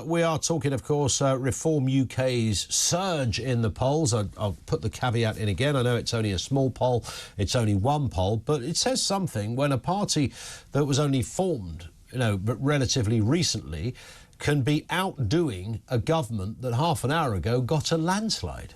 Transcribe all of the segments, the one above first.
We are talking, of course, Reform UK's surge in the polls. I'll put the caveat in again. I know it's only a small poll. It's only one poll, but it says something when a party that was only formed, but relatively recently, can be outdoing a government that half an hour ago got a landslide.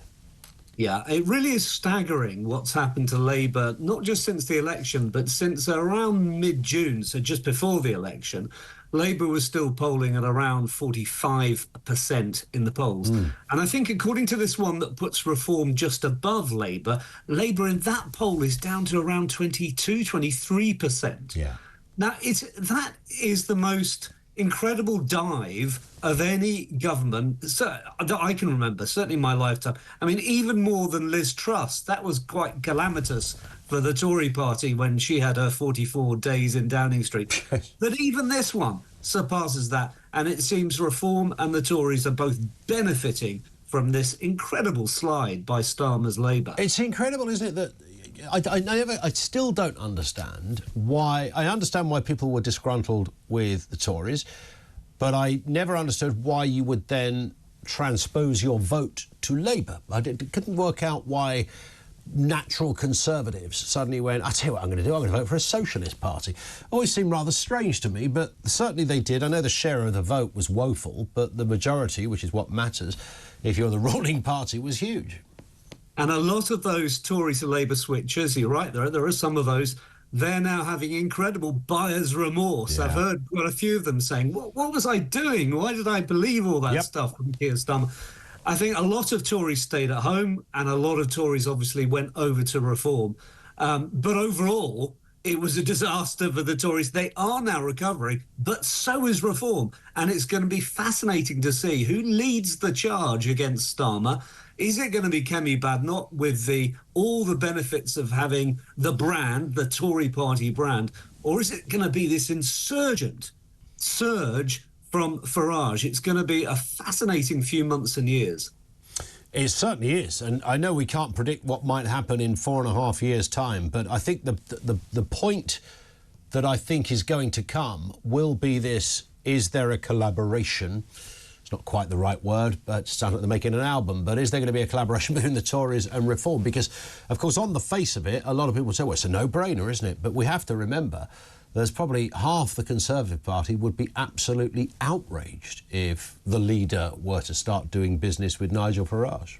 Yeah, it really is staggering what's happened to Labour, not just since the election, but since around mid-June, so just before the election. Labour was still polling at around 45% in the polls. And I think according to this one that puts Reform just above Labour, Labour in that poll is down to around 22, 23%. Yeah. Now, that is the most incredible dive of any government that I can remember, certainly in my lifetime. I mean, even more than Liz Truss. That was quite calamitous for the Tory party when she had her 44 days in Downing Street. But even this one surpasses that, and it seems Reform and the Tories are both benefiting from this incredible slide by Starmer's Labour. It's incredible, isn't it, that I still don't understand why. I understand why people were disgruntled with the Tories, but I never understood why you would then transpose your vote to Labour. I couldn't work out why natural Conservatives suddenly went, I tell you what I'm going to do, I'm going to vote for a socialist party. Always seemed rather strange to me, but certainly they did. I know the share of the vote was woeful, but the majority, which is what matters if you're the ruling party, was huge. And a lot of those Tory to Labour switchers, you're right, there are some of those, they're now having incredible buyer's remorse. Yeah. I've heard quite a few of them saying, what was I doing? Why did I believe all that stuff from Keir Starmer? I think a lot of Tories stayed at home and a lot of Tories obviously went over to Reform. But overall, it was a disaster for the Tories. They are now recovering, but so is Reform. And it's going to be fascinating to see who leads the charge against Starmer. Is it going to be Kemi Badenoch with all the benefits of having the brand, the Tory party brand, or is it going to be this insurgent surge from Farage? It's going to be a fascinating few months and years. It certainly is, and I know we can't predict what might happen in 4.5 years' time, but I think the point that I think is going to come will be this: is there a collaboration? It's not quite the right word, but it sounds like they're making an album. But is there going to be a collaboration between the Tories and Reform? Because, of course, on the face of it, a lot of people say, well, it's a no-brainer, isn't it? But we have to remember there's probably half the Conservative Party would be absolutely outraged if the leader were to start doing business with Nigel Farage.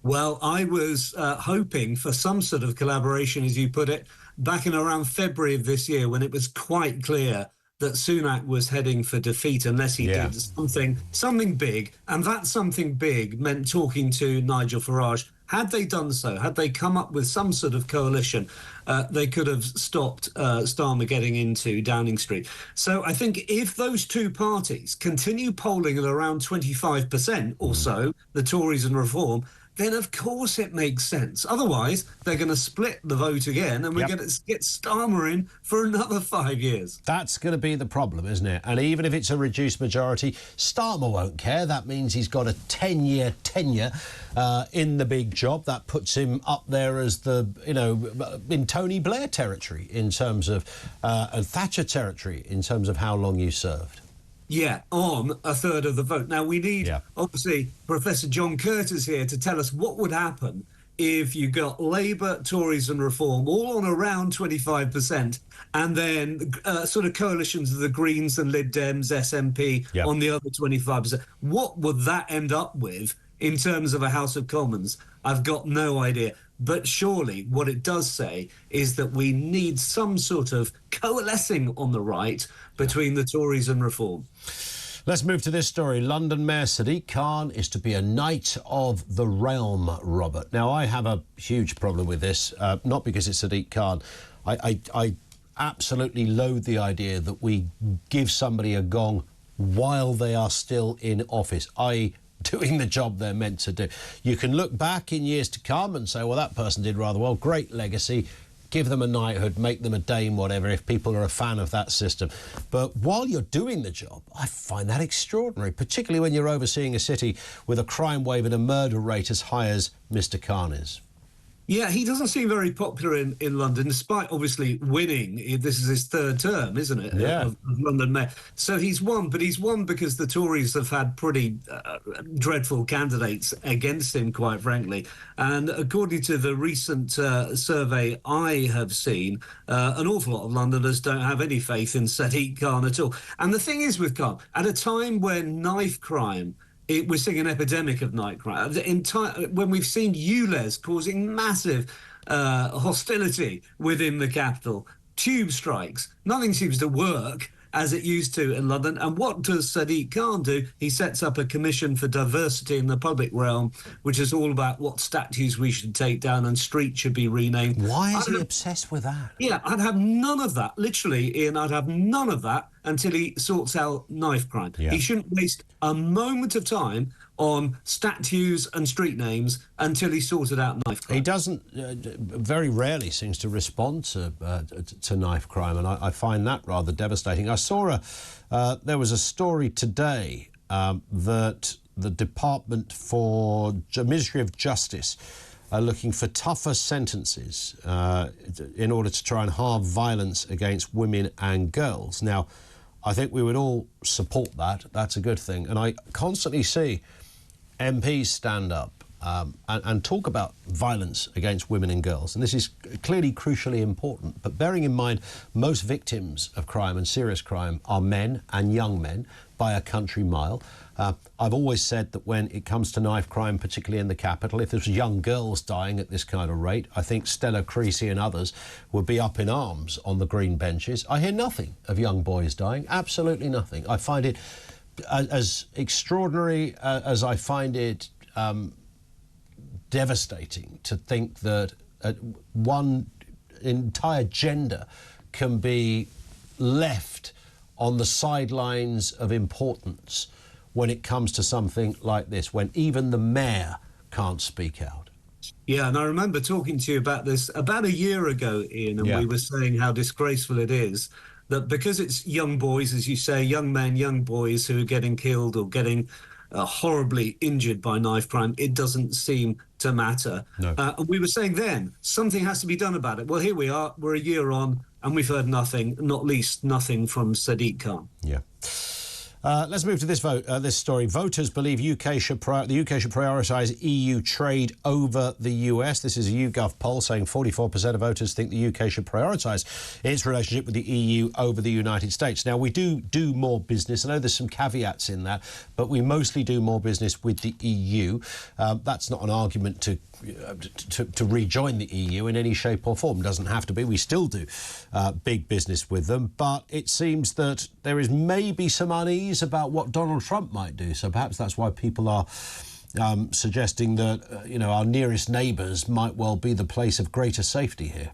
Well, I was hoping for some sort of collaboration, as you put it, back in around February of this year when it was quite clear that Sunak was heading for defeat unless he did something big. And that something big meant talking to Nigel Farage. Had they done so, had they come up with some sort of coalition, they could have stopped Starmer getting into Downing Street. So I think if those two parties continue polling at around 25% or so, the Tories and Reform, then of course it makes sense. Otherwise, they're going to split the vote again and we're going to get Starmer in for another 5 years. That's going to be the problem, isn't it? And even if it's a reduced majority, Starmer won't care. That means he's got a 10-year tenure in the big job. That puts him up there as in Tony Blair territory in terms of, and Thatcher territory in terms of how long you served. Yeah, on a third of the vote. Now, we need, obviously, Professor John Curtis here to tell us what would happen if you got Labour, Tories and Reform all on around 25% and then sort of coalitions of the Greens and Lib Dems, SNP on the other 25%. What would that end up with in terms of a House of Commons? I've got no idea. But surely what it does say is that we need some sort of coalescing on the right between the Tories and Reform. Let's move to this story. London Mayor Sadiq Khan is to be a Knight of the Realm, Robert. Now, I have a huge problem with this, not because it's Sadiq Khan. I absolutely loathe the idea that we give somebody a gong while they are still in office, i.e. doing the job they're meant to do. You can look back in years to come and say, well, that person did rather well, great legacy, give them a knighthood, make them a dame, whatever, if people are a fan of that system. But while you're doing the job, I find that extraordinary, particularly when you're overseeing a city with a crime wave and a murder rate as high as Mr. Khan is. Yeah, he doesn't seem very popular in London, despite obviously winning. This is his third term, isn't it, Yeah. of London Mayor? So he's won, but he's won because the Tories have had pretty dreadful candidates against him, quite frankly. And according to the recent survey I have seen, an awful lot of Londoners don't have any faith in Sadiq Khan at all. And the thing is with Khan, at a time when knife crime, we're seeing an epidemic of knife crime. When we've seen ULEZ causing massive hostility within the capital, tube strikes, nothing seems to work as it used to in London. And what does Sadiq Khan do? He sets up a commission for diversity in the public realm, which is all about what statues we should take down and streets should be renamed. Why is he obsessed with that? Yeah, I'd have none of that. Literally, Ian, I'd have none of that until he sorts out knife crime. Yeah. He shouldn't waste a moment of time on statues and street names until he sorted out knife crime. He doesn't, very rarely seems to respond to knife crime, and I find that rather devastating. I saw there was a story today that the Ministry of Justice are looking for tougher sentences in order to try and halve violence against women and girls. Now, I think we would all support that. That's a good thing. And I constantly see MPs stand up and talk about violence against women and girls. And this is clearly crucially important. But bearing in mind, most victims of crime and serious crime are men and young men by a country mile. I've always said that when it comes to knife crime, particularly in the capital, if there's young girls dying at this kind of rate, I think Stella Creasy and others would be up in arms on the green benches. I hear nothing of young boys dying, absolutely nothing. I find it as extraordinary as I find it devastating to think that one entire gender can be left on the sidelines of importance when it comes to something like this, when even the mayor can't speak out. Yeah, and I remember talking to you about this about a year ago, Ian, and Yeah. we were saying how disgraceful it is that because it's young boys, as you say, young men, young boys who are getting killed or getting horribly injured by knife crime, it doesn't seem to matter. No. And we were saying then, something has to be done about it. Well, here we are, we're a year on, and we've heard nothing, not least nothing from Sadiq Khan. Yeah. Let's move to this story. Voters believe the UK should prioritise EU trade over the US. This is a YouGov poll saying 44% of voters think the UK should prioritise its relationship with the EU over the United States. Now, we do more business. I know there's some caveats in that, but we mostly do more business with the EU. That's not an argument to rejoin the EU in any shape or form. Doesn't have to be. We still do big business with them, but it seems that there is maybe some unease about what Donald Trump might do. So perhaps that's why people are suggesting that our nearest neighbours might well be the place of greater safety here.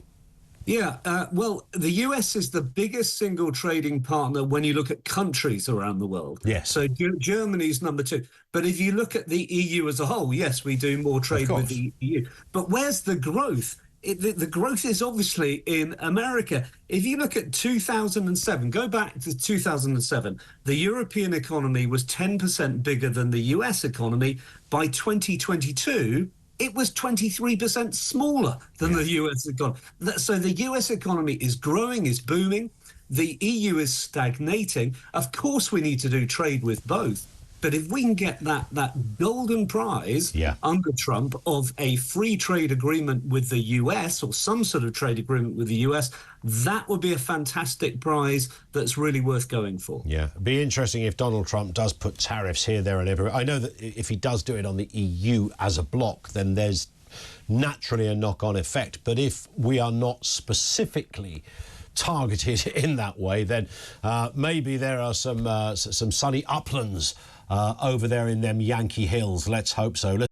Yeah, well, the US is the biggest single trading partner when you look at countries around the world. Yes. So Germany's number 2. But if you look at the EU as a whole, yes, we do more trade with the EU. But where's the growth? The growth is obviously in America. If you look at 2007, go back to 2007, the European economy was 10% bigger than the US economy. By 2022, it was 23% smaller than the US economy. So the US economy is growing, is booming. The EU is stagnating. Of course, we need to do trade with both. But if we can get that golden prize under Trump of a free trade agreement with the US or some sort of trade agreement with the US, that would be a fantastic prize that's really worth going for. Yeah, it'd be interesting if Donald Trump does put tariffs here, there and everywhere. I know that if he does do it on the EU as a bloc, then there's naturally a knock-on effect. But if we are not specifically targeted in that way, then maybe there are some sunny uplands over there in them Yankee Hills. Let's hope so.